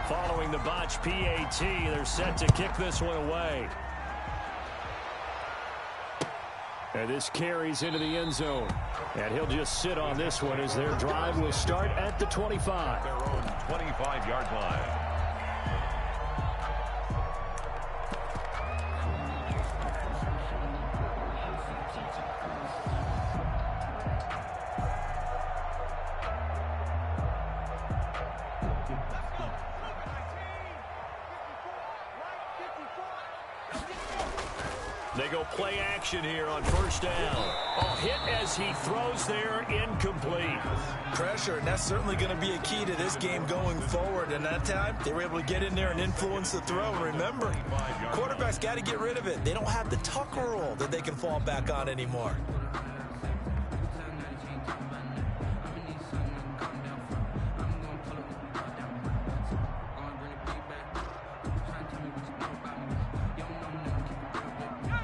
Following the botch PAT, they're set to kick this one away. And this carries into the end zone. And he'll just sit on this one as their drive will start at the 25. Their own 25-yard line. They go play action here on first down. Oh, hit as he throws there, incomplete. Pressure, and that's certainly going to be a key to this game going forward. And that time, they were able to get in there and influence the throw. Remember, quarterbacks got to get rid of it. They don't have the tucker roll that they can fall back on anymore.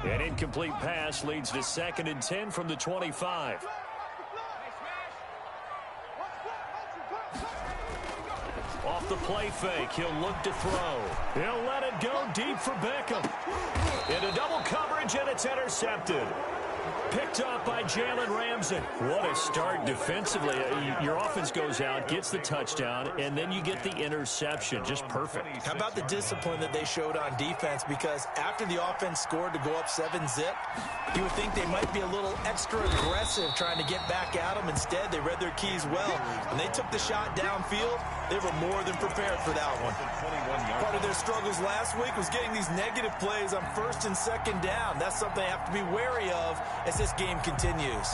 An incomplete pass leads to 2nd and 10 from the 25. Off the play fake, he'll look to throw. He'll let it go deep for Beckham. Into double coverage, and it's intercepted. Picked off by Jalen Ramsey. What a start defensively. Your offense goes out, gets the touchdown, and then you get the interception. Just perfect. How about the discipline that they showed on defense? Because after the offense scored to go up 7-zip, you would think they might be a little extra aggressive trying to get back at them. Instead, they read their keys well. When they took the shot downfield, they were more than prepared for that one. Part of their struggles last week was getting these negative plays on 1st and 2nd down. That's something they have to be wary of as this game continues.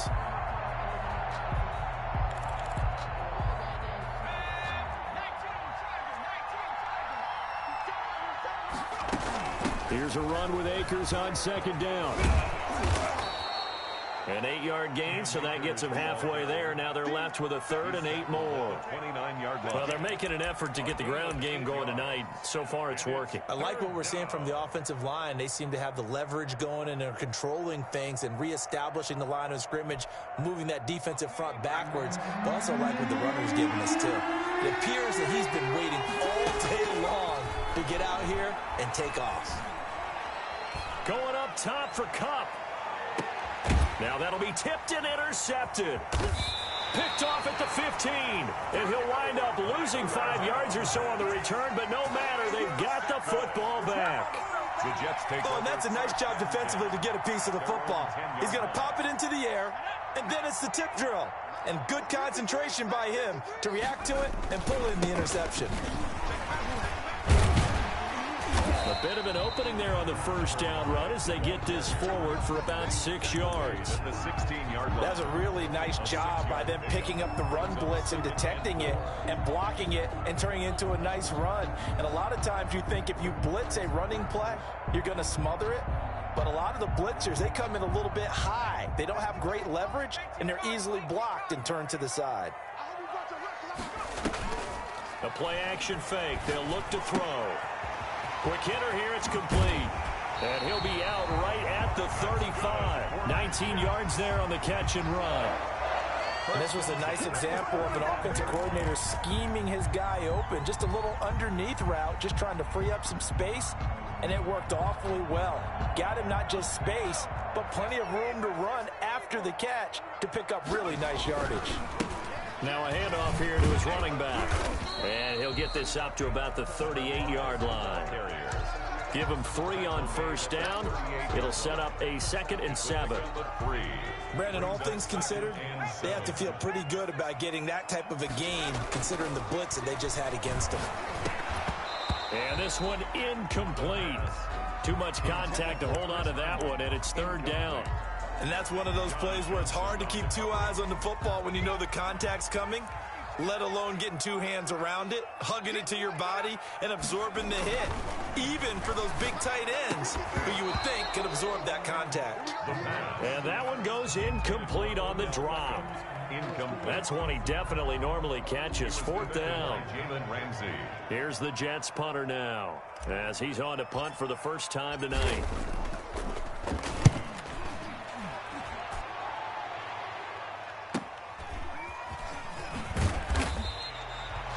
Here's a run with Akers on 2nd down. An 8-yard gain, so that gets them halfway there. Now they're left with a 3rd and 8 more. 29-yard line. Well, they're making an effort to get the ground game going tonight. So far, it's working. I like what we're seeing from the offensive line. They seem to have the leverage going, and they're controlling things and reestablishing the line of scrimmage, moving that defensive front backwards. But also like what the runner's giving us, too. It appears that he's been waiting all day long to get out here and take off. Going up top for Kupp. Now that'll be tipped and intercepted. Picked off at the 15. And he'll wind up losing 5 yards or so on the return, but no matter, they've got the football back. The Jets take over. And that's a nice job defensively to get a piece of the football. He's going to pop it into the air, and then it's the tip drill. And good concentration by him to react to it and pull in the interception. A bit of an opening there on the first down run as they get this forward for about 6 yards. The 16-yard line. That's a really nice job by them picking up the run blitz and detecting it and blocking it and turning it into a nice run. And a lot of times you think if you blitz a running play, you're going to smother it. But a lot of the blitzers, they come in a little bit high. They don't have great leverage, and they're easily blocked and turned to the side. A play-action fake. They'll look to throw. Quick hitter here. It's complete. And he'll be out right at the 35. 19 yards there on the catch and run. And this was a nice example of an offensive coordinator scheming his guy open. Just a little underneath route, just trying to free up some space. And it worked awfully well. Got him not just space, but plenty of room to run after the catch to pick up really nice yardage. Now a handoff here to his running back. And he'll get this up to about the 38-yard line. Give him 3 on first down. It'll set up a 2nd and 7. Brandon, all things considered, they have to feel pretty good about getting that type of a gain, considering the blitz that they just had against them. And this one incomplete. Too much contact to hold on to that one, and it's 3rd down. And that's one of those plays where it's hard to keep 2 eyes on the football when you know the contact's coming, let alone getting 2 hands around it, hugging it to your body, and absorbing the hit. Even for those big tight ends who you would think could absorb that contact. And that one goes incomplete on the drop. That's one he definitely normally catches. 4th down. Here's the Jets punter now, as he's on to punt for the first time tonight.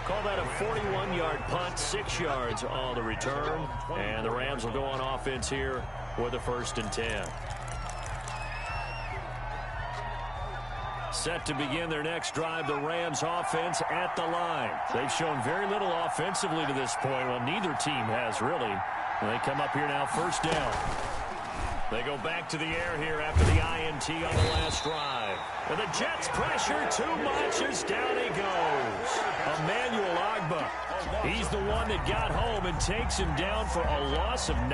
Called that a 41-yard punt, 6 yards on the return. And the Rams will go on offense here with a 1st and 10. Set to begin their next drive, the Rams offense at the line. They've shown very little offensively to this point. Well, neither team has really. And they come up here now, 1st down. They go back to the air here after the INT on the last drive. And the Jets pressure too much as down he goes. Emmanuel Ogbah. He's the one that got home and takes him down for a loss of 9.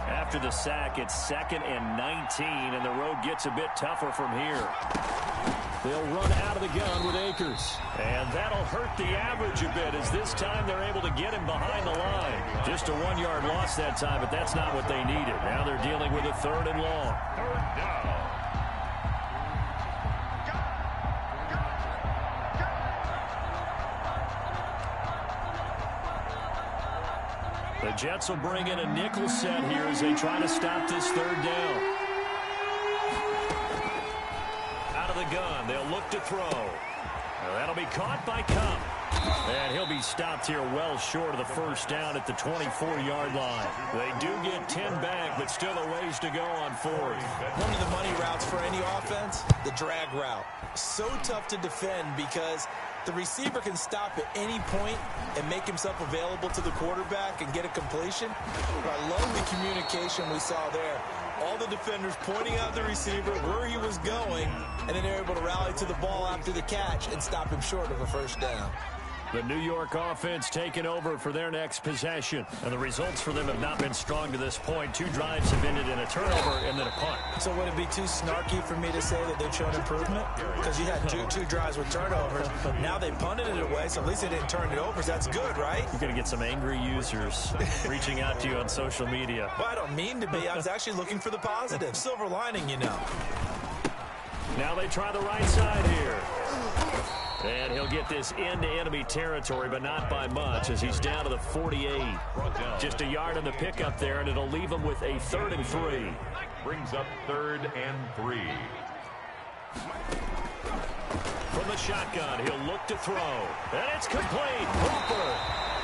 After the sack, it's 2nd and 19, and the road gets a bit tougher from here. They'll run out of the gun with Akers. And that'll hurt the average a bit, as this time they're able to get him behind the line. Just a 1-yard loss that time, but that's not what they needed. Now they're dealing with a 3rd and long. 3rd down. The Jets will bring in a nickel set here as they try to stop this 3rd down. Out of the gun, they'll look to throw. Now that'll be caught by Cup. And he'll be stopped here well short of the 1st down at the 24-yard line. They do get 10 back, but still a ways to go on 4th. One of the money routes for any offense, the drag route. So tough to defend because the receiver can stop at any point and make himself available to the quarterback and get a completion. But I love the communication we saw there. All the defenders pointing out the receiver where he was going, and then they're able to rally to the ball after the catch and stop him short of a 1st down. The New York offense taking over for their next possession. And the results for them have not been strong to this point. 2 drives have ended in a turnover and then a punt. So would it be too snarky for me to say that they've shown improvement? Because you had two drives with turnovers. Now they punted it away, so at least they didn't turn it over. So that's good, right? You're going to get some angry users reaching out to you on social media. Well, I don't mean to be. I was actually looking for the positive. Silver lining, you know. Now they try the right side here. And he'll get this into enemy territory, but not by much, as he's down to the 48. Just a yard on the pickup there, and it'll leave him with a 3rd and 3. Brings up 3rd and 3. From the shotgun, he'll look to throw. And it's complete. Hooper.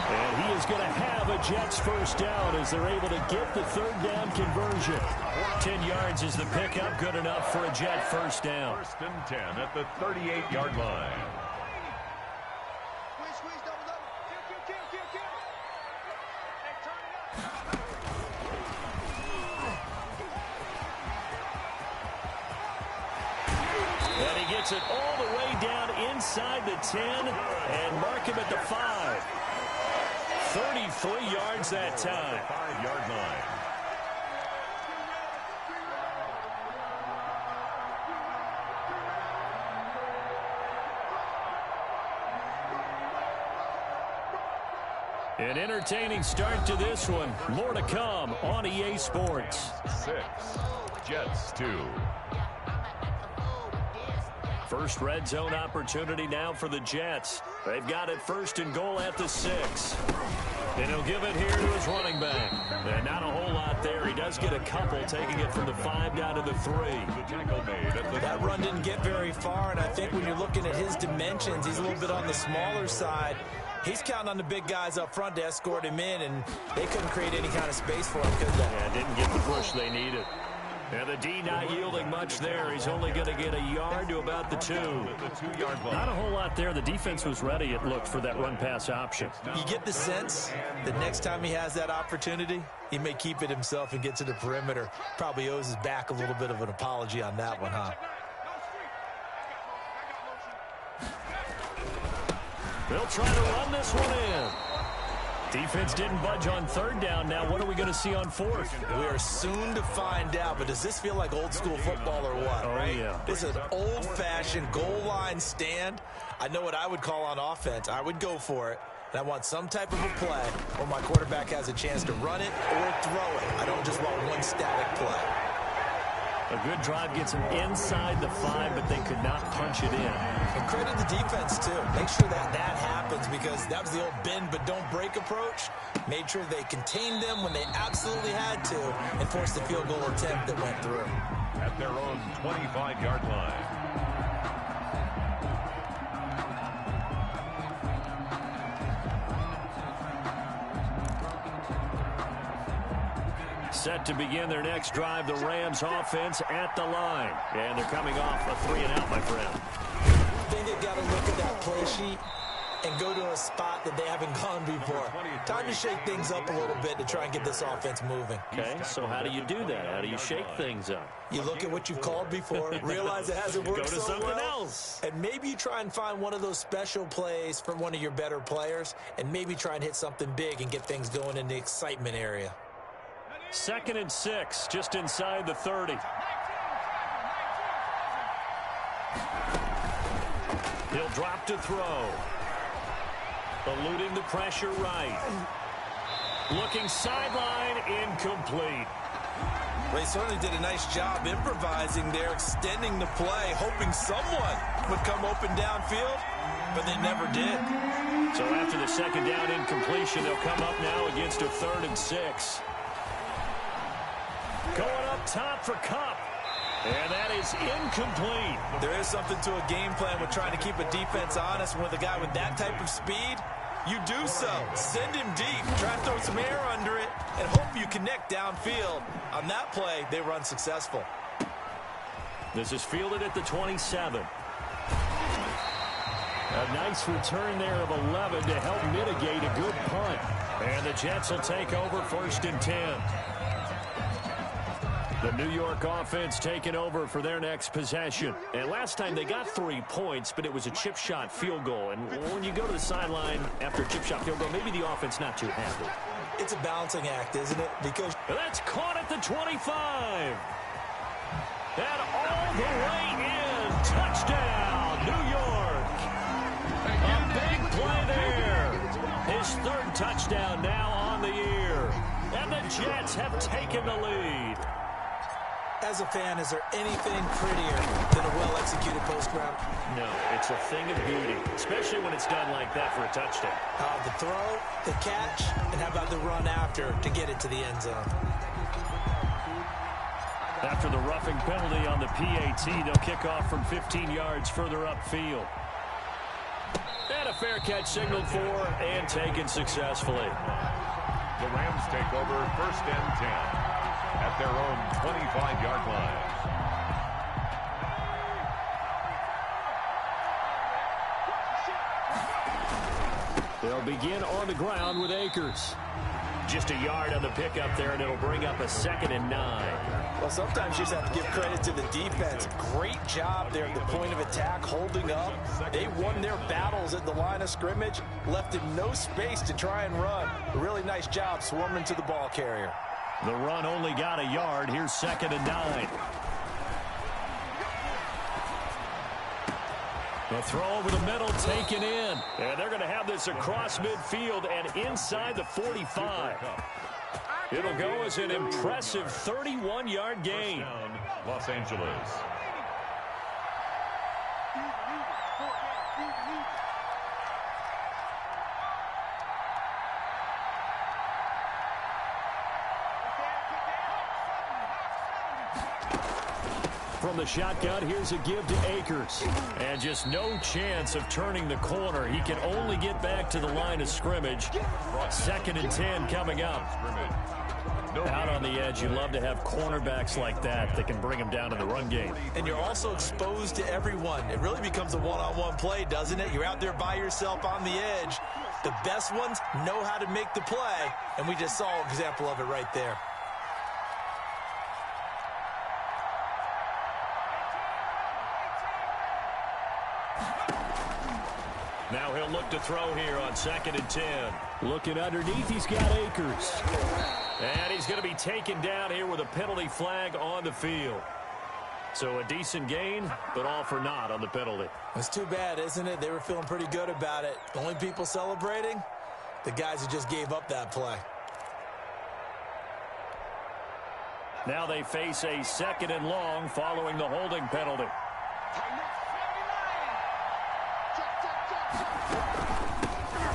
And he is going to have a Jets 1st down as they're able to get the 3rd down conversion. 10 yards is the pickup. Good enough for a Jet 1st down. 1st and 10 at the 38-yard line. And he gets it all the way down inside the 10 and mark him at the 5. 33 yards that time. 5-yard line. An entertaining start to this one. More to come on EA Sports. 6, Jets 2. First red zone opportunity now for the Jets. They've got it 1st and goal at the 6. And he'll give it here to his running back. And not a whole lot there. He does get a couple, taking it from the 5 down to the 3. That run didn't get very far, and I think when you're looking at his dimensions, he's a little bit on the smaller side. He's counting on the big guys up front to escort him in, and they couldn't create any kind of space for him, could they? Yeah, didn't get the push they needed. And the D not yielding much there. He's only going to get a yard to about the 2. Not a whole lot there. The defense was ready, it looked, for that run-pass option. You get the sense that next time he has that opportunity, he may keep it himself and get to the perimeter. Probably owes his back a little bit of an apology on that one, huh? They'll try to run this one in. Defense didn't budge on 3rd down. Now what are we going to see on 4th? We are soon to find out, but does this feel like old school football or what? Oh, right? Yeah. This is an old-fashioned goal line stand. I know what I would call on offense. I would go for it. And I want some type of a play where my quarterback has a chance to run it or throw it. I don't just want one static play. A good drive gets them inside the 5, but they could not punch it in. And credit the defense, too. Make sure that happens, because that was the old bend but don't break approach. Made sure they contained them when they absolutely had to and forced the field goal attempt that went through. At their own 25-yard line. Set to begin their next drive, the Rams offense at the line. And they're coming off a 3-and-out, my friend. I think they've got to look at that play sheet and go to a spot that they haven't gone before. Time to shake things up a little bit to try and get this offense moving. Okay, so how do you do that? How do you shake things up? You look at what you've called before, realize it hasn't worked so well. Go to something else. And maybe you try and find one of those special plays from one of your better players, and maybe try and hit something big and get things going in the excitement area. 2nd and 6, just inside the 30. He'll drop to throw. Eluding the pressure right. Looking sideline, incomplete. Well, he certainly did a nice job improvising there, extending the play, hoping someone would come open downfield, but they never did. So after the 2nd down incompletion, they'll come up now against a 3rd and 6. Going up top for Kupp. And that is incomplete. There is something to a game plan with trying to keep a defense honest. With a guy with that type of speed, you do so. Send him deep. Try to throw some air under it and hope you connect downfield. On that play, they were unsuccessful. This is fielded at the 27. A nice return there of 11 to help mitigate a good punt. And the Jets will take over 1st and 10. The New York offense taking over for their next possession. And last time they got 3 points, but it was a chip shot field goal. And when you go to the sideline after a chip shot field goal, maybe the offense not too happy. It's a balancing act, isn't it? Because that's caught at the 25. And all the way in. Touchdown, New York. A big play there. His 3rd touchdown now on the year. And the Jets have taken the lead. As a fan, is there anything prettier than a well-executed post route? No, it's a thing of beauty, especially when it's done like that for a touchdown. The throw, the catch, and how about the run after to get it to the end zone? After the roughing penalty on the PAT, they'll kick off from 15 yards further upfield. And a fair catch signaled for and taken successfully. The Rams take over 1st and 10. At their own 25-yard line. They'll begin on the ground with Akers. Just a yard on the pickup there, and it'll bring up a 2nd and 9. Well, sometimes you just have to give credit to the defense. Great job there at the point of attack, holding up. They won their battles at the line of scrimmage, left him no space to try and run. A really nice job swarming to the ball carrier. The run only got a yard. Here's 2nd and 9. The throw over the middle taken in. And they're going to have this across midfield and inside the 45. It'll go as an impressive 31-yard gain. Los Angeles. From the shotgun, here's a give to Akers. And just no chance of turning the corner. He can only get back to the line of scrimmage. 2nd and 10 coming up. Out on the edge, you love to have cornerbacks like that that can bring them down in the run game. And you're also exposed to everyone. It really becomes a one-on-one play, doesn't it? You're out there by yourself on the edge. The best ones know how to make the play, and we just saw an example of it right there. Now he'll look to throw here on 2nd and 10. Looking underneath, he's got Akers. And he's going to be taken down here with a penalty flag on the field. So a decent gain, but all for naught on the penalty. It's too bad, isn't it? They were feeling pretty good about it. The only people celebrating, the guys who just gave up that play. Now they face a 2nd and long following the holding penalty.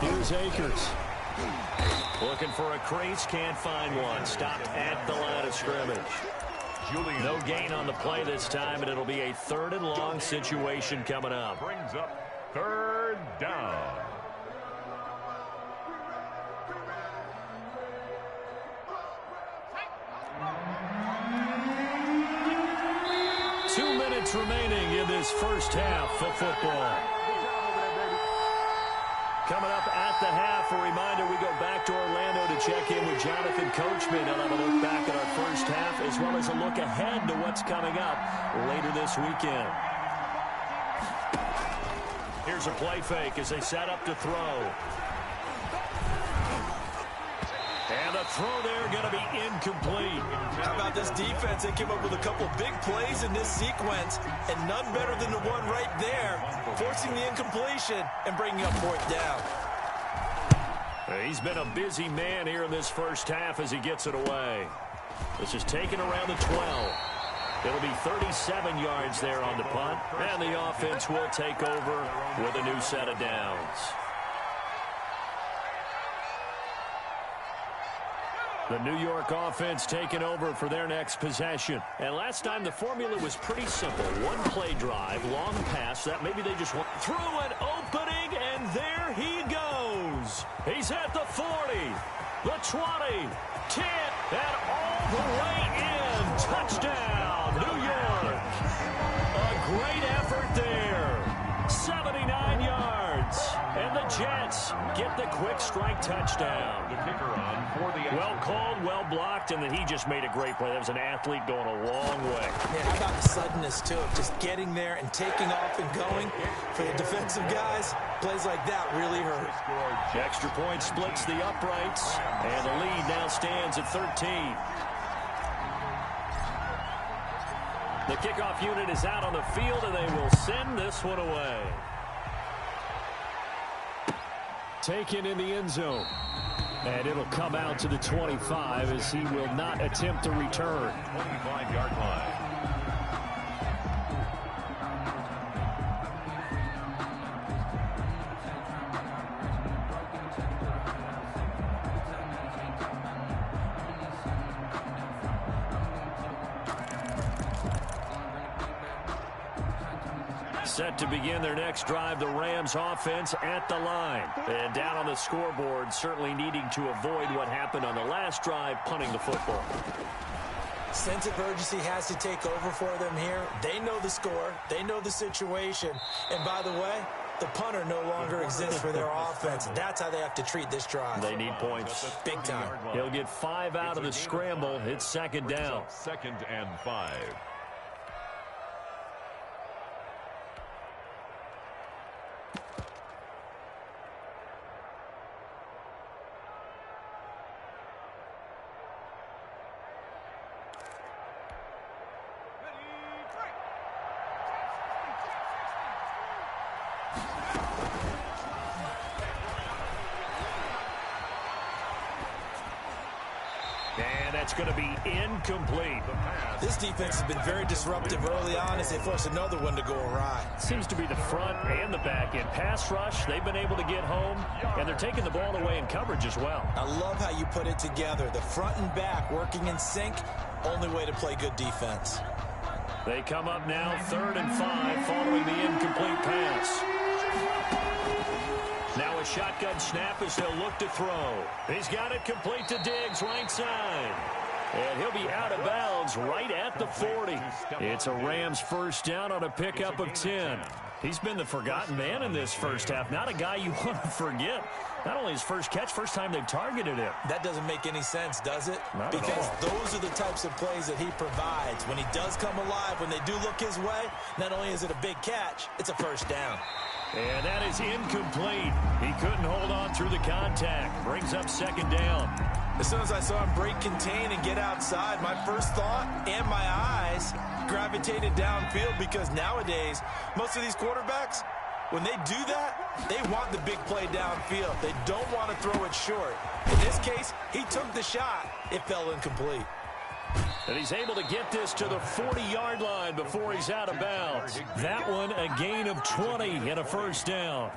Here's Akers. Looking for a crease, can't find one. Stopped at the line of scrimmage. No gain on the play this time, and it'll be a 3rd and long situation coming up. Brings up 3rd down. Remaining in this first half of football. Coming up at the half, a reminder, we go back to Orlando to check in with Jonathan Coachman. He'll have a look back at our first half as well as a look ahead to what's coming up later this weekend. Here's a play fake as they set up to throw. And the throw there going to be incomplete. How about this defense? They came up with a couple big plays in this sequence, and none better than the one right there, forcing the incompletion and bringing up 4th down. He's been a busy man here in this first half as he gets it away. This is taken around the 12. It'll be 37 yards there on the punt, and the offense will take over with a new set of downs. The New York offense taking over for their next possession. And last time the formula was pretty simple. One play drive, long pass. That maybe they just went through an opening, and there he goes. He's at the 40, the 20, 10, and all the way in. Touchdown, New York. A great effort there. 79 yards. And the Jets get the quick strike touchdown. The kicker on for the well called, well blocked, and then he just made a great play. That was an athlete going a long way. Yeah, how about the suddenness, too, of just getting there and taking off and going? For the defensive guys, plays like that really hurt. Extra point splits the uprights, and the lead now stands at 13. The kickoff unit is out on the field, and they will send this one away. Taken in the end zone. And it'll come out to the 25 as he will not attempt to return. 25-yard line. Set to begin their next drive, the Rams offense at the line. And down on the scoreboard, certainly needing to avoid what happened on the last drive, punting the football. Sense of urgency has to take over for them here. They know the score. They know the situation. And by the way, the punter no longer exists for their offense. That's how they have to treat this drive. They need points. Big time. He'll get 5 out of the scramble. It's 2nd down. 2nd and 5. And that's going to be incomplete. This defense has been very disruptive early on as they force another one to go awry. Seems to be the front and the back end. Pass rush, they've been able to get home, and they're taking the ball away in coverage as well. I love how you put it together. The front and back working in sync, only way to play good defense. They come up now 3rd and 5 following the incomplete pass. Now a shotgun snap as they'll look to throw. He's got it complete to Diggs, right side. And he'll be out of bounds right at the 40. It's a Rams first down on a pickup of 10. He's been the forgotten man in this first half. Not a guy you want to forget. Not only his first catch, first time they've targeted him. That doesn't make any sense, does it? Not because at all. Those are the types of plays that he provides. When he does come alive, when they do look his way, not only is it a big catch, it's a first down. And that is incomplete. He couldn't hold on through the contact. Brings up 2nd down. As soon as I saw him break contain and get outside, my first thought and my eyes gravitated downfield because nowadays, most of these quarterbacks, when they do that, they want the big play downfield. They don't want to throw it short. In this case, he took the shot. It fell incomplete. And he's able to get this to the 40-yard line before he's out of bounds. That one a gain of 20 and a first down.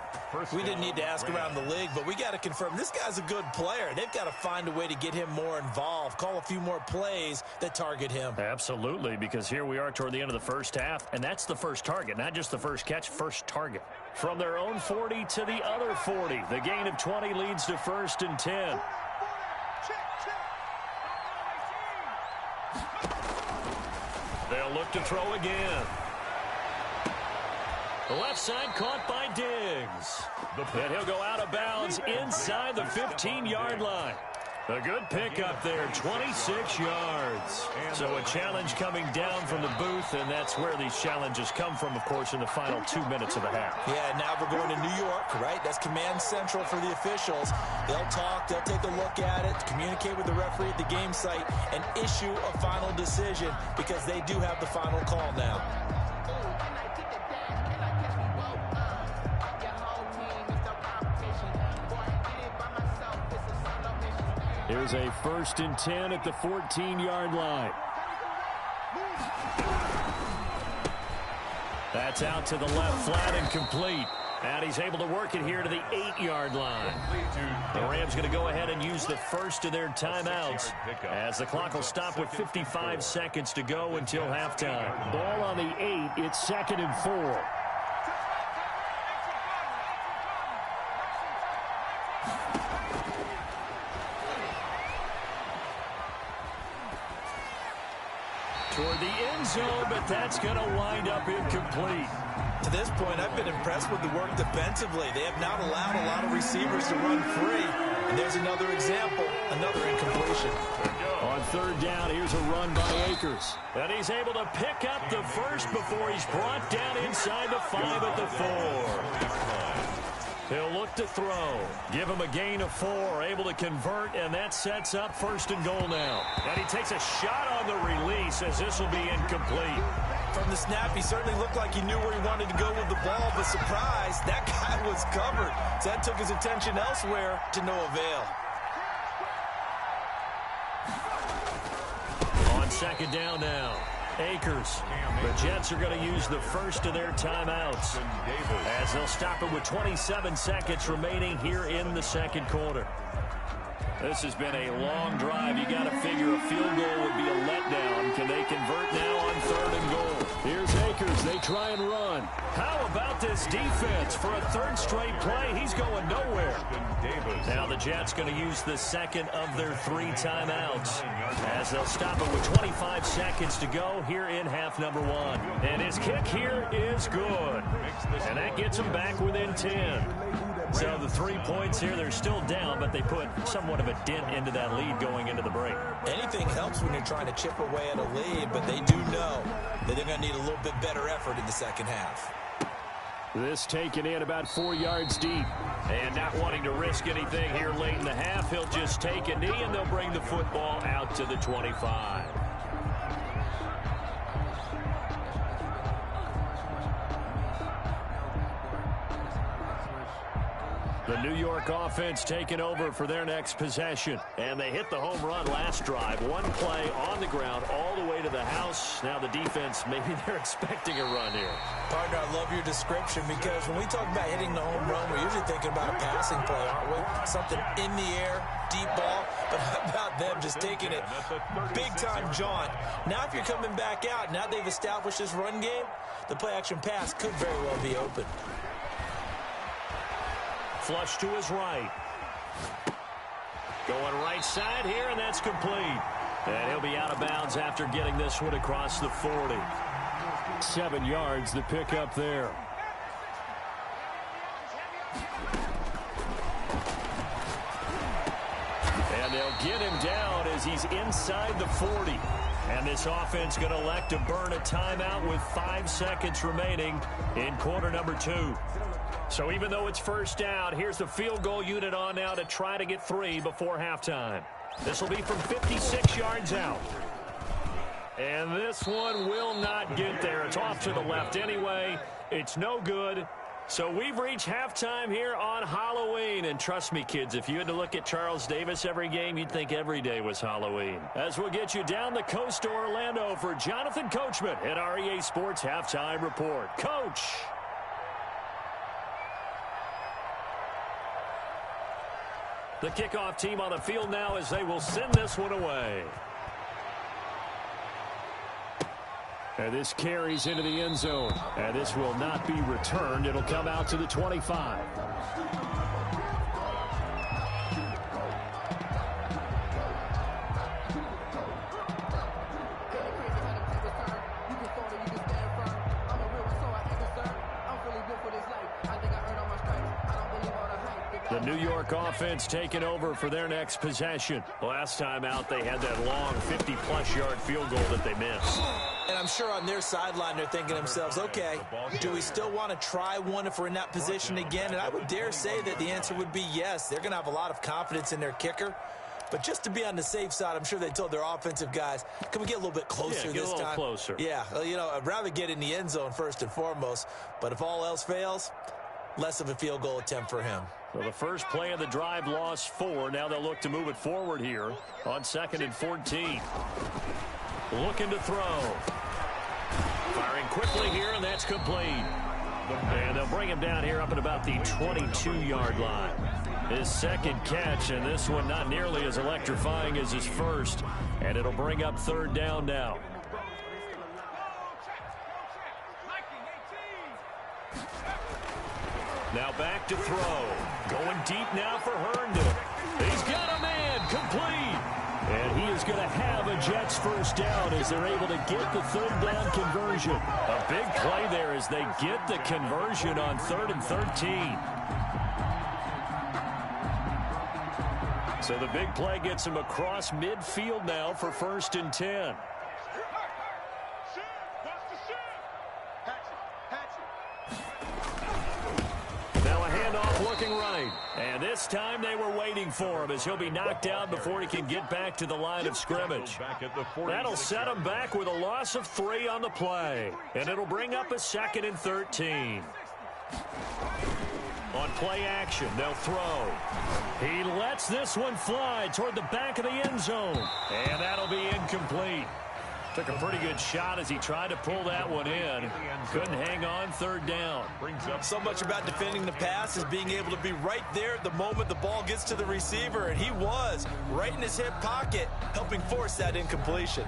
We didn't need to ask around the league, but we got to confirm this guy's a good player. They've got to find a way to get him more involved, call a few more plays that target him. Absolutely, because here we are toward the end of the first half, and that's the first target, not just the first catch, first target. From their own 40 to the other 40, the gain of 20 leads to 1st and 10. They'll look to throw again. The left side caught by Diggs. And he'll go out of bounds inside the 15-yard line. A good pickup there, 26 yards. So a challenge coming down from the booth, and that's where these challenges come from, of course, in the final 2 minutes of the half. Yeah, now we're going to New York, right? That's command central for the officials. They'll talk, they'll take a look at it, communicate with the referee at the game site, and issue a final decision because they do have the final call now. Here's a 1st and 10 at the 14-yard line. That's out to the left flat and complete. And he's able to work it here to the 8-yard line. The Rams going to go ahead and use the first of their timeouts as the clock will stop with 55 seconds to go until halftime. Ball on the 8. It's 2nd and 4. Toward the end zone, but that's going to wind up incomplete. To this point, I've been impressed with the work defensively. They have not allowed a lot of receivers to run free. And there's another example, another incompletion. On 3rd down, here's a run by Akers. And he's able to pick up the first before he's brought down inside the 5 at the 4. He'll look to throw. Give him a gain of 4. Able to convert, and that sets up 1st and goal now. And he takes a shot on the release as this will be incomplete. From the snap, he certainly looked like he knew where he wanted to go with the ball, but surprise, that guy was covered. So that took his attention elsewhere to no avail. On 2nd down now. Akers. The Jets are going to use the first of their timeouts as they'll stop it with 27 seconds remaining here in the 2nd quarter. This has been a long drive. You got to figure a field goal would be a letdown. Can they convert now on 3rd and goal? Here's Akers. They try and run. How about this defense for a 3rd straight play? He's going nowhere. Now the Jets going to use the 2nd of their 3 timeouts as they'll stop it with 25 seconds to go here in half number 1. And his kick here is good. And that gets him back within 10. So the 3 points here, they're still down, but they put somewhat of a dent into that lead going into the break. Anything helps when you're trying to chip away at a lead, but they do know that they're going to need a little bit better effort in the 2nd half. This taken in about 4 yards deep. And not wanting to risk anything here late in the half, he'll just take a knee, and they'll bring the football out to the 25. The New York offense taking over for their next possession. And they hit the home run last drive. 1 play on the ground all the way to the house. Now the defense, maybe they're expecting a run here. Partner, I love your description because when we talk about hitting the home run, we're usually thinking about a passing play, aren't we? Something in the air, deep ball. But how about them just taking it big-time jaunt? Now if you're coming back out, now they've established this run game, the play-action pass could very well be open. Flush to his right. Going right side here, and that's complete. And he'll be out of bounds after getting this one across the 40. 7 yards, the pickup there. And they'll get him down as he's inside the 40. And this offense going to elect to burn a timeout with 5 seconds remaining in quarter number 2. So even though it's 1st down, here's the field goal unit on now to try to get 3 before halftime. This will be from 56 yards out. And this one will not get there. It's off to the left anyway. It's no good. So we've reached halftime here on Halloween. And trust me, kids, if you had to look at Charles Davis every game, you'd think every day was Halloween. As we'll get you down the coast to Orlando for Jonathan Coachman at our EA Sports Halftime Report. Coach. The kickoff team on the field now as they will send this one away. And this carries into the end zone. And this will not be returned. It'll come out to the 25. The New York offense taking over for their next possession. Last time out, they had that long 50-plus yard field goal that they missed. And I'm sure on their sideline they're thinking to themselves, okay, do we still want to try one if we're in that position again? And I would dare say that the answer would be yes. They're going to have a lot of confidence in their kicker. But just to be on the safe side, I'm sure they told their offensive guys, can we get a little bit closer this time? Get a little closer. Yeah, you know, I'd rather get in the end zone first and foremost. But if all else fails, less of a field goal attempt for him. So the first play of the drive lost 4. Now they'll look to move it forward here on 2nd and 14. Looking to throw. Firing quickly here, and that's complete. And they'll bring him down here up at about the 22-yard line. His second catch, and this one not nearly as electrifying as his first. And it'll bring up 3rd down now. Now back to throw. Going deep now for Herndon. He's got a man complete. And he is going to have a Jets first down as they're able to get the 3rd down conversion. A big play there as they get the conversion on 3rd and 13. So the big play gets him across midfield now for 1st and 10. Looking right. And this time they were waiting for him as he'll be knocked down before he can get back to the line of scrimmage. That'll set him back with a loss of 3 on the play. And it'll bring up a 2nd and 13. On play action, they'll throw. He lets this one fly toward the back of the end zone. And that'll be incomplete. Took a pretty good shot as he tried to pull that one in. Couldn't hang on 3rd down. So much about defending the pass is being able to be right there at the moment the ball gets to the receiver. And he was right in his hip pocket, helping force that incompletion.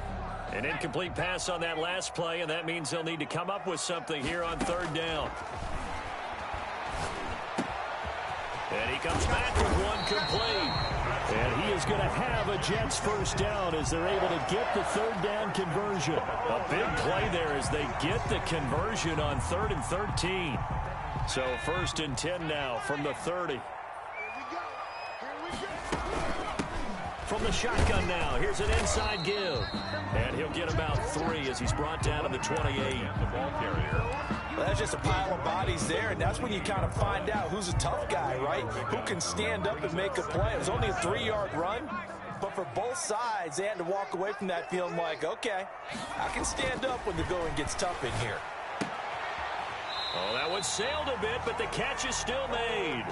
An incomplete pass on that last play, and that means they'll need to come up with something here on 3rd down. And he comes back with one complete. And he is going to have a Jets first down as they're able to get the 3rd down conversion. A big play there as they get the conversion on 3rd and 13. So 1st and 10 now from the 30. From the shotgun now, here's an inside give. And he'll get about 3 as he's brought down to the 28. The ball carrier. Well, that's just a pile of bodies there, and that's when you kind of find out who's a tough guy, right? Who can stand up and make a play. It was only a 3-yard run, but for both sides, they had to walk away from that feeling like, okay, I can stand up when the going gets tough in here. Oh, that one sailed a bit, but the catch is still made.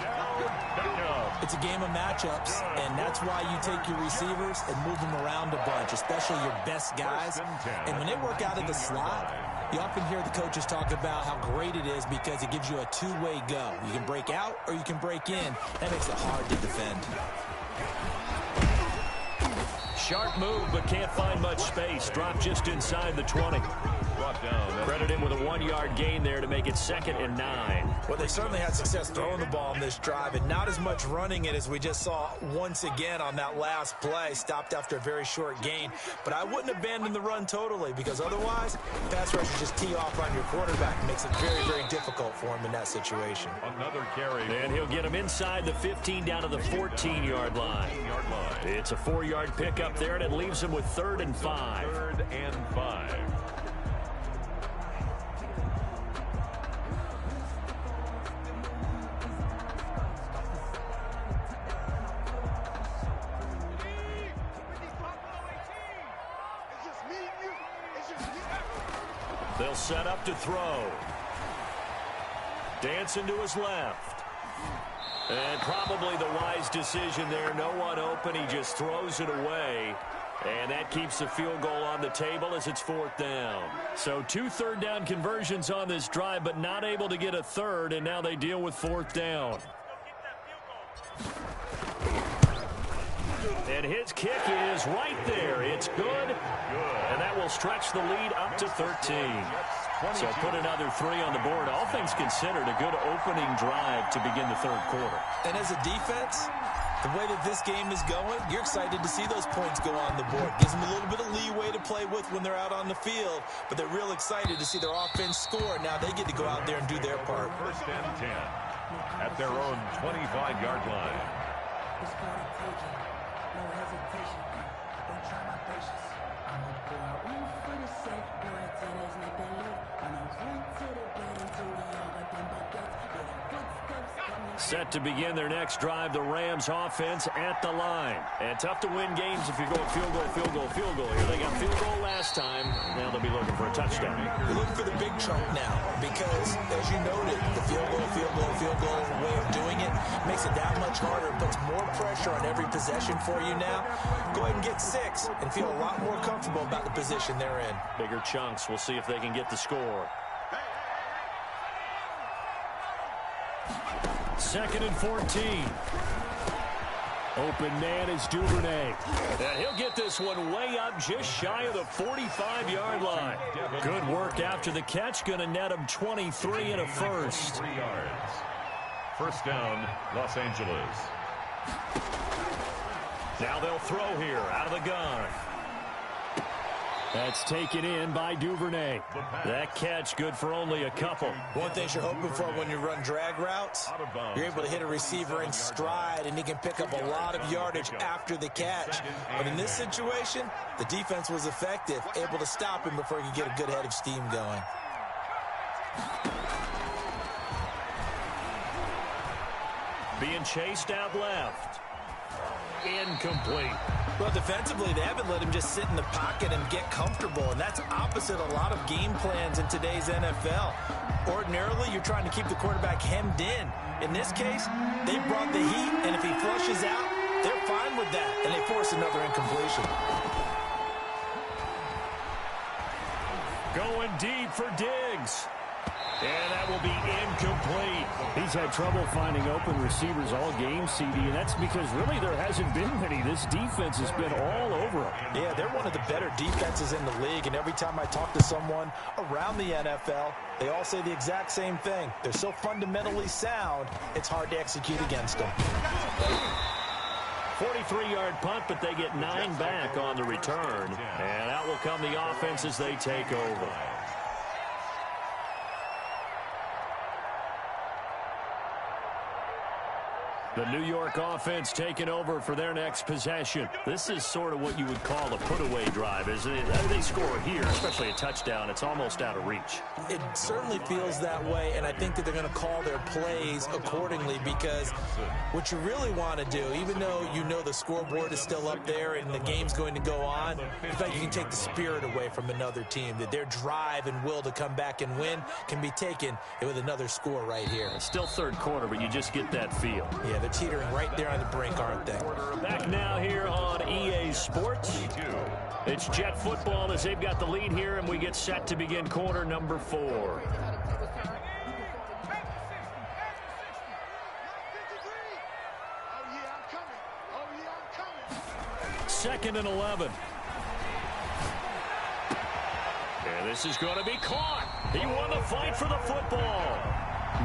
It's a game of matchups, and that's why you take your receivers and move them around a bunch, especially your best guys. And when they work out of the slot, you often hear the coaches talk about how great it is because it gives you a two-way go. You can break out or you can break in. That makes it hard to defend. Sharp move, but can't find much space. Dropped just inside the 20. Credit him with a 1-yard gain there to make it 2nd and 9. Well, they certainly had success throwing the ball on this drive, and not as much running it as we just saw once again on that last play. Stopped after a very short gain. But I wouldn't abandon the run totally, because otherwise, pass rushers just tee off on your quarterback. It makes it very, very difficult for him in that situation. Another carry. And he'll get him inside the 15 down to the 14-yard line. It's a 4-yard pickup there, and it leaves him with 3rd and 5. 3rd and 5. They'll set up to throw. Dancing to his left. And probably the wise decision there. No one open. He just throws it away. And that keeps the field goal on the table as it's 4th down. So 2 third-down conversions on this drive, but not able to get a third, and now they deal with 4th down. And his kick is right there. It's good. And that will stretch the lead up to 13. So put another 3 on the board. All things considered, a good opening drive to begin the 3rd quarter. And as a defense, the way that this game is going, you're excited to see those points go on the board. Gives them a little bit of leeway to play with when they're out on the field, but they're real excited to see their offense score. Now they get to go out there and do their part. 1st and 10 at their own 25-yard line. No hesitation. Don't try my patience. I'ma go out one for the safe. Boy, tennis make that live. And I went to the bed until we all got them buckets. Yeah, the footsteps coming. Set to begin their next drive, the Rams offense at the line. And tough to win games if you're going field goal, field goal, field goal here. They got field goal last time. Now they'll be looking for a touchdown. We're looking for the big chunk now because, as you noted, the field goal way of doing it makes it that much harder, puts more pressure on every possession for you now. Go ahead and get 6 and feel a lot more comfortable about the position they're in. Bigger chunks. We'll see if they can get the score. 2nd and 14. Open man is Duvernay. And he'll get this one way up just shy of the 45-yard line. Good work after the catch. Going to net him 23 and a first. 3 yards. 1st down, Los Angeles. Now they'll throw here out of the gun. That's taken in by Duvernay. That catch good for only a couple. One thing you're hoping for when you run drag routes, you're able to hit a receiver in stride, and he can pick up a lot of yardage after the catch. But in this situation, the defense was effective, able to stop him before he could get a good head of steam going. Being chased out left. Incomplete. Well, defensively, they haven't let him just sit in the pocket and get comfortable, and that's opposite a lot of game plans in today's NFL. Ordinarily, you're trying to keep the quarterback hemmed in. In this case, they brought the heat, and if he flushes out, they're fine with that, and they force another incompletion. Going deep for Diggs. And that will be incomplete. He's had trouble finding open receivers all game, CD, and that's because really there hasn't been many. This defense has been all over him. Yeah, they're one of the better defenses in the league, and every time I talk to someone around the NFL, they all say the exact same thing. They're so fundamentally sound, it's hard to execute against them. 43-yard punt, but they get 9 back on the return. And out will come the offense as they take over. The New York offense taking over for their next possession. This is sort of what you would call a put-away drive, isn't it? They score here, especially a touchdown. It's almost out of reach. It certainly feels that way, and I think that they're going to call their plays accordingly because what you really want to do, even though you know the scoreboard is still up there and the game's going to go on, in fact, you can take the spirit away from another team, that their drive and will to come back and win can be taken with another score right here. It's still 3rd quarter, but you just get that feel. Yeah, they're teetering right there on the brink, aren't they? Back now here on EA Sports. It's Jet football as they've got the lead here, and we get set to begin quarter number 4. Second and 11. And this is going to be caught. He won the fight for the football.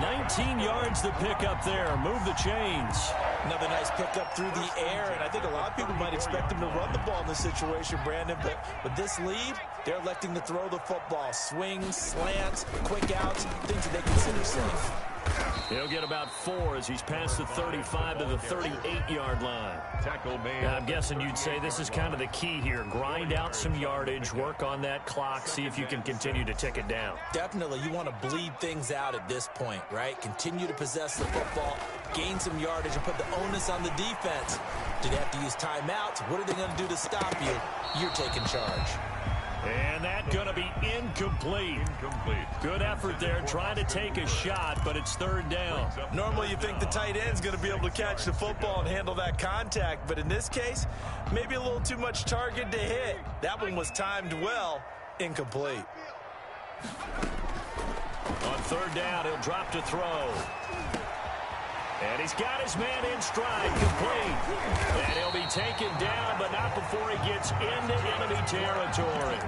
19 yards to pick up there. Move the chains. Another nice pickup through the air, and I think a lot of people might expect him to run the ball in this situation, Brandon, but with this lead, they're electing to throw the football. Swings, slants, quick outs, things that they consider safe. He'll get about 4 as he's past the 35 to the 38-yard line. Tackle made. Now, I'm guessing you'd say this is kind of the key here. Grind out some yardage, work on that clock, see if you can continue to tick it down. Definitely, you want to bleed things out at this point, right? Continue to possess the football, gain some yardage, and put the onus on the defense. Do they have to use timeouts? What are they going to do to stop you? You're taking charge. And that's going to be incomplete. Good effort there trying to take a shot, but it's third down. Normally you think the tight end's going to be able to catch the football and handle that contact, but in this case, maybe a little too much target to hit. That one was timed well, incomplete. On third down, he'll drop to throw. And he's got his man in stride, complete. And he'll be taken down, but not before he gets into enemy territory.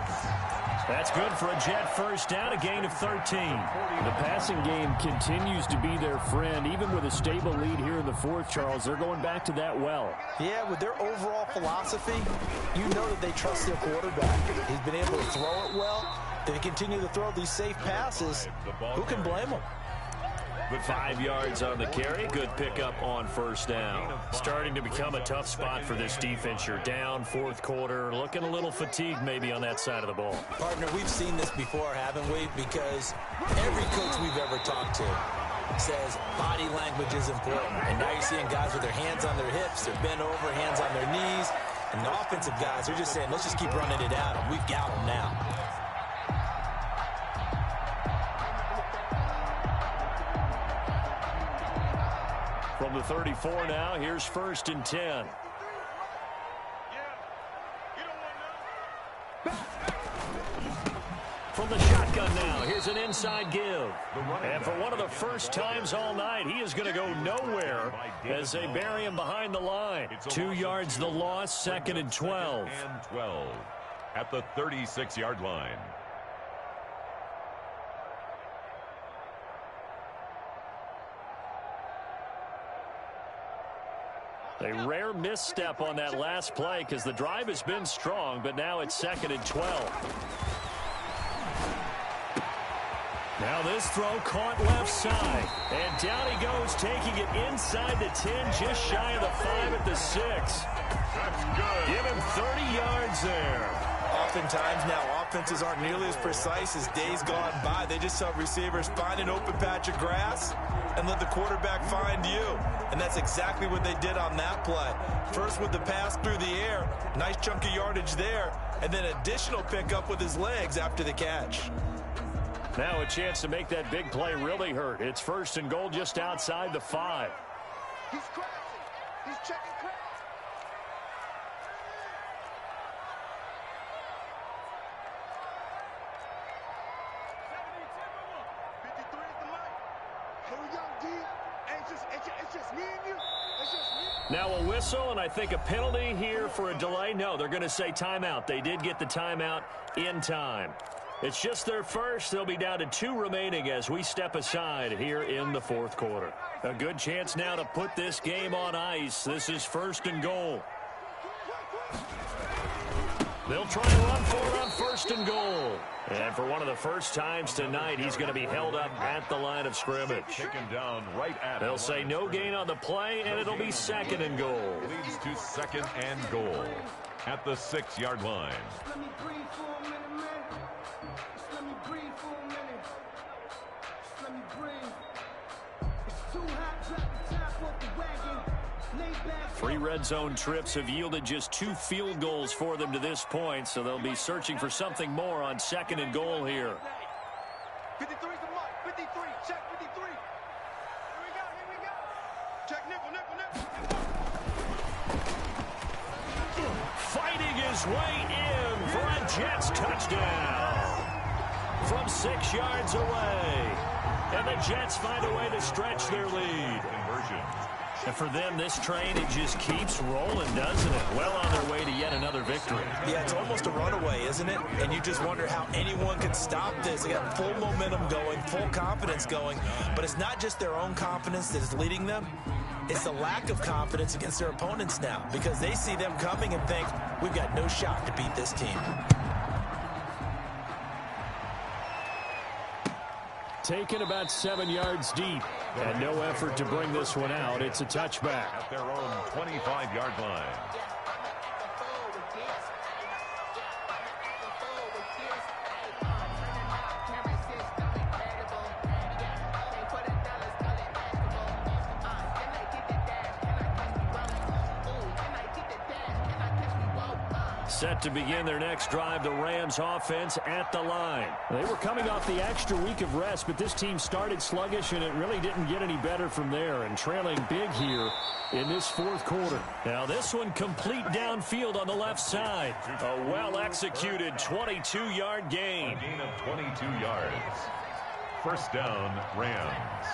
That's good for a Jet first down, a gain of 13. The passing game continues to be their friend. Even with a stable lead here in the fourth, Charles, they're going back to that well. Yeah, with their overall philosophy, you know that they trust their quarterback. He's been able to throw it well. They continue to throw these safe passes. Who can blame them? 5 yards on the carry. Good pickup on first down. Starting to become a tough spot for this defense. You're down fourth quarter. Looking a little fatigued maybe on that side of the ball. Partner, we've seen this before, haven't we? Because every coach we've ever talked to says body language is important. And now you're seeing guys with their hands on their hips. They're bent over, hands on their knees. And the offensive guys are just saying, let's just keep running it at them. We've got them now. From the 34 now, here's first and 10. From the shotgun now, here's an inside give. And for one of the first times all night, he is going to go nowhere as they bury him behind the line. 2 yards the loss, second and 12. And 12 at the 36-yard line. A rare misstep on that last play because the drive has been strong, but now it's second and 12. Now this throw caught left side. And down he goes, taking it inside the 10, just shy of the 5 at the 6. That's good. Give him 30 yards there. Oftentimes now, offenses aren't nearly as precise as days gone by. They just help receivers find an open patch of grass and let the quarterback find you. And that's exactly what they did on that play. First with the pass through the air, nice chunk of yardage there, and then additional pickup with his legs after the catch. Now a chance to make that big play really hurt. It's first and goal just outside the 5. He's crashing. He's checking crash. Now a whistle, and I think a penalty here for a delay. No, they're going to say timeout. They did get the timeout in time. It's just their first. They'll be down to 2 remaining as we step aside here in the fourth quarter. A good chance now to put this game on ice. This is first and goal. They'll try to run for it on first and goal. And for one of the first times tonight, he's going to be held up at the line of scrimmage. Taken down right at. They'll say no gain on the play, and it'll be second and goal. Leads to second and goal at the 6-yard line. Let me breathe for a minute, man. Just let me breathe for a minute. Just let me breathe. It's too hot, drop the top off the wagon. Lay back. 3 red zone trips have yielded just 2 field goals for them to this point, so they'll be searching for something more on second and goal here. 53's the mark. 53. Check 53. Here we go. Here we go. Check nickel, nickel, nickel. Fighting his way in for a Jets touchdown from 6 yards away. And the Jets find a way to stretch their lead. Conversion. And for them, this train, it just keeps rolling, doesn't it? Well on their way to yet another victory. Yeah, it's almost a runaway, isn't it? And you just wonder how anyone can stop this. They got full momentum going, full confidence going. But it's not just their own confidence that is leading them. It's the lack of confidence against their opponents now because they see them coming and think, we've got no shot to beat this team. Taken about 7 yards deep. And no effort to bring this one out. It's a touchback. At their own 25-yard line. set to begin their next drive. The Rams offense at the line. They were coming off the extra week of rest, but this team started sluggish, and it really didn't get any better from there, and trailing big here in this fourth quarter. Now this one complete downfield on the left side. A well-executed 22-yard gain. A gain of 22 yards. First down, Rams.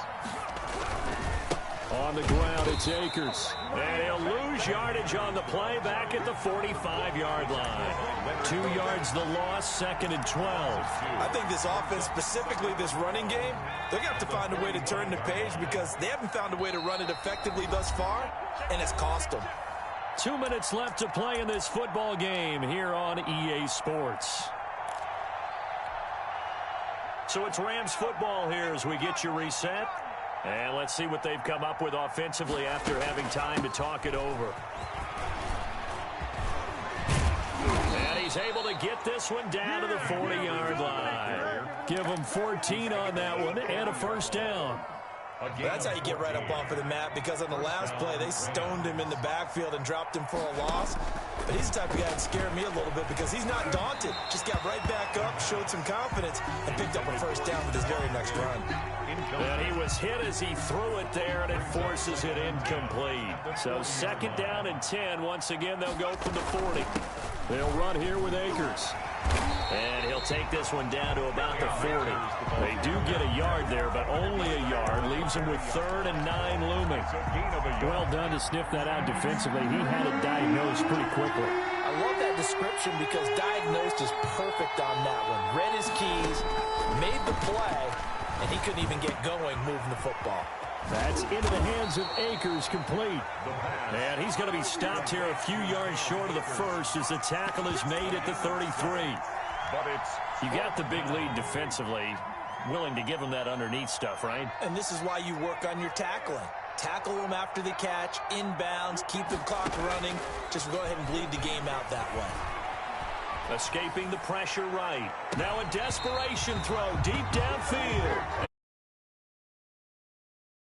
On the ground, it's Akers. And he'll lose yardage on the play back at the 45-yard line. 2 yards the loss, 2nd and 12. I think this offense, specifically this running game, they're going to have to find a way to turn the page because they haven't found a way to run it effectively thus far, and it's cost them. 2 minutes left to play in this football game here on EA Sports. So it's Rams football here as we get you reset. And let's see what they've come up with offensively after having time to talk it over. And he's able to get this one down to the 40-yard line. Give him 14 on that one and a first down. That's how you get right up off of the map, because on the last play, they stoned him in the backfield and dropped him for a loss. But he's the type of guy that scared me a little bit because he's not daunted. Just got right back up, showed some confidence, and picked up a first down with his very next run. And he was hit as he threw it there, and it forces it incomplete. So 2nd down and 10. Once again, they'll go from the 40. They'll run here with Akers. And he'll take this one down to about the 40. They do get a yard there, but only a yard. Leaves him with 3rd and 9 looming. Well done to sniff that out defensively. He had it diagnosed pretty quickly. I love that description because diagnosed is perfect on that one. Read his keys, made the play, and he couldn't even get going moving the football. That's into the hands of Akers, complete. And he's going to be stopped here a few yards short of the first as the tackle is made at the 33. But You got the big lead defensively, willing to give him that underneath stuff, right? And this is why you work on your tackling. Tackle them after the catch, inbounds, keep the clock running. Just go ahead and bleed the game out that way. Escaping the pressure right. Now a desperation throw deep downfield.